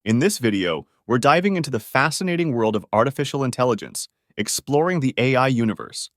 In this video, we're diving into the fascinating world of artificial intelligence, exploring the AI universe.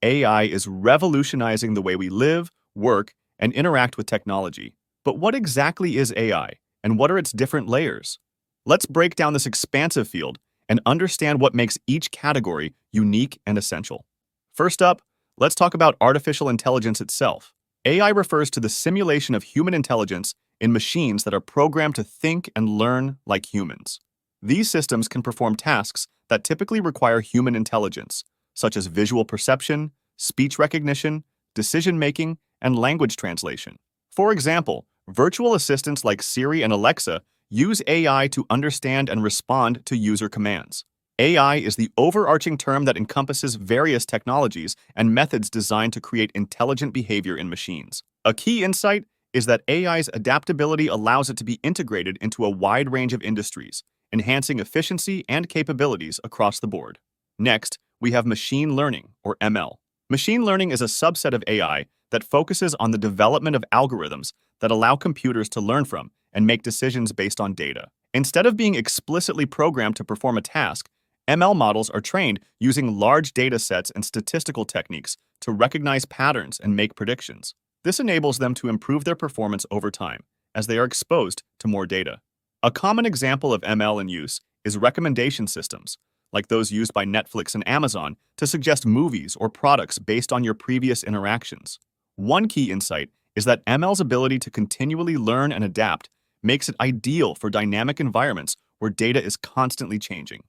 AI is revolutionizing the way we live, work, and interact with technology. But what exactly is AI, and what are its different layers? Let's break down this expansive field and understand what makes each category unique and essential. First up, let's talk about artificial intelligence itself. AI refers to the simulation of human intelligence in machines that are programmed to think and learn like humans. These systems can perform tasks that typically require human intelligence, such as visual perception, speech recognition, decision-making, and language translation. For example, virtual assistants like Siri and Alexa use AI to understand and respond to user commands. AI is the overarching term that encompasses various technologies and methods designed to create intelligent behavior in machines. A key insight is that AI's adaptability allows it to be integrated into a wide range of industries, enhancing efficiency and capabilities across the board. Next, we have machine learning, or ML. Machine learning is a subset of AI that focuses on the development of algorithms that allow computers to learn from and make decisions based on data. Instead of being explicitly programmed to perform a task, ML models are trained using large data sets and statistical techniques to recognize patterns and make predictions. This enables them to improve their performance over time as they are exposed to more data. A common example of ML in use is recommendation systems, like those used by Netflix and Amazon to suggest movies or products based on your previous interactions. One key insight is that ML's ability to continually learn and adapt makes it ideal for dynamic environments where data is constantly changing.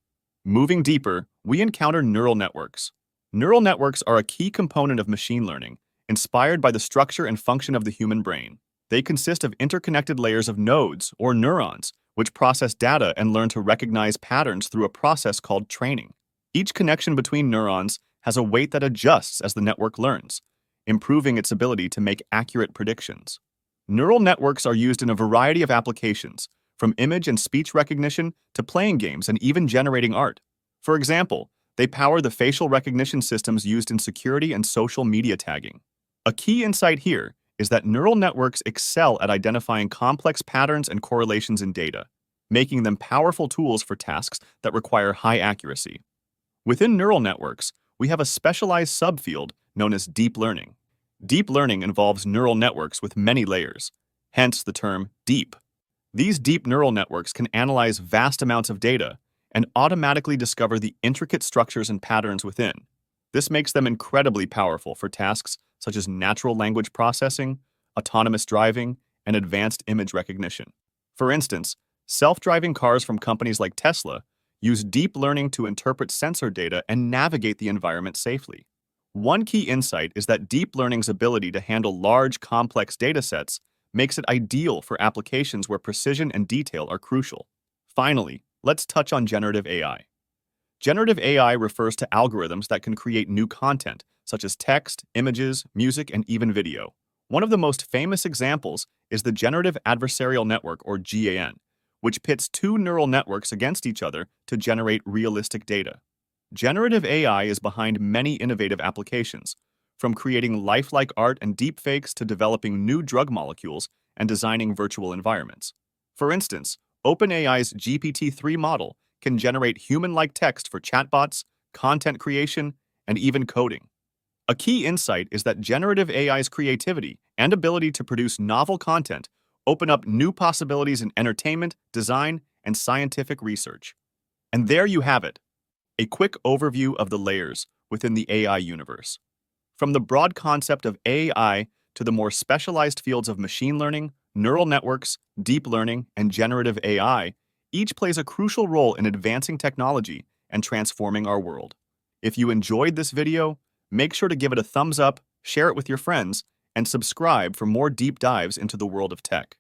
Moving deeper, we encounter neural networks. Neural networks are a key component of machine learning, inspired by the structure and function of the human brain. They consist of interconnected layers of nodes, or neurons, which process data and learn to recognize patterns through a process called training. Each connection between neurons has a weight that adjusts as the network learns, improving its ability to make accurate predictions. Neural networks are used in a variety of applications, from image and speech recognition to playing games and even generating art. For example, they power the facial recognition systems used in security and social media tagging. A key insight here is that neural networks excel at identifying complex patterns and correlations in data, making them powerful tools for tasks that require high accuracy. Within neural networks, we have a specialized subfield known as deep learning. Deep learning involves neural networks with many layers, hence the term deep. These deep neural networks can analyze vast amounts of data and automatically discover the intricate structures and patterns within. This makes them incredibly powerful for tasks such as natural language processing, autonomous driving, and advanced image recognition. For instance, self-driving cars from companies like Tesla use deep learning to interpret sensor data and navigate the environment safely. One key insight is that deep learning's ability to handle large, complex datasets makes it ideal for applications where precision and detail are crucial. Finally, let's touch on generative AI. Generative AI refers to algorithms that can create new content, such as text, images, music, and even video. One of the most famous examples is the Generative Adversarial Network, or GAN, which pits two neural networks against each other to generate realistic data. Generative AI is behind many innovative applications, from creating lifelike art and deepfakes to developing new drug molecules and designing virtual environments. For instance, OpenAI's GPT-3 model can generate human-like text for chatbots, content creation, and even coding. A key insight is that generative AI's creativity and ability to produce novel content open up new possibilities in entertainment, design, and scientific research. And there you have it, a quick overview of the layers within the AI universe. From the broad concept of AI to the more specialized fields of machine learning, neural networks, deep learning, and generative AI, each plays a crucial role in advancing technology and transforming our world. If you enjoyed this video, make sure to give it a thumbs up, share it with your friends, and subscribe for more deep dives into the world of tech.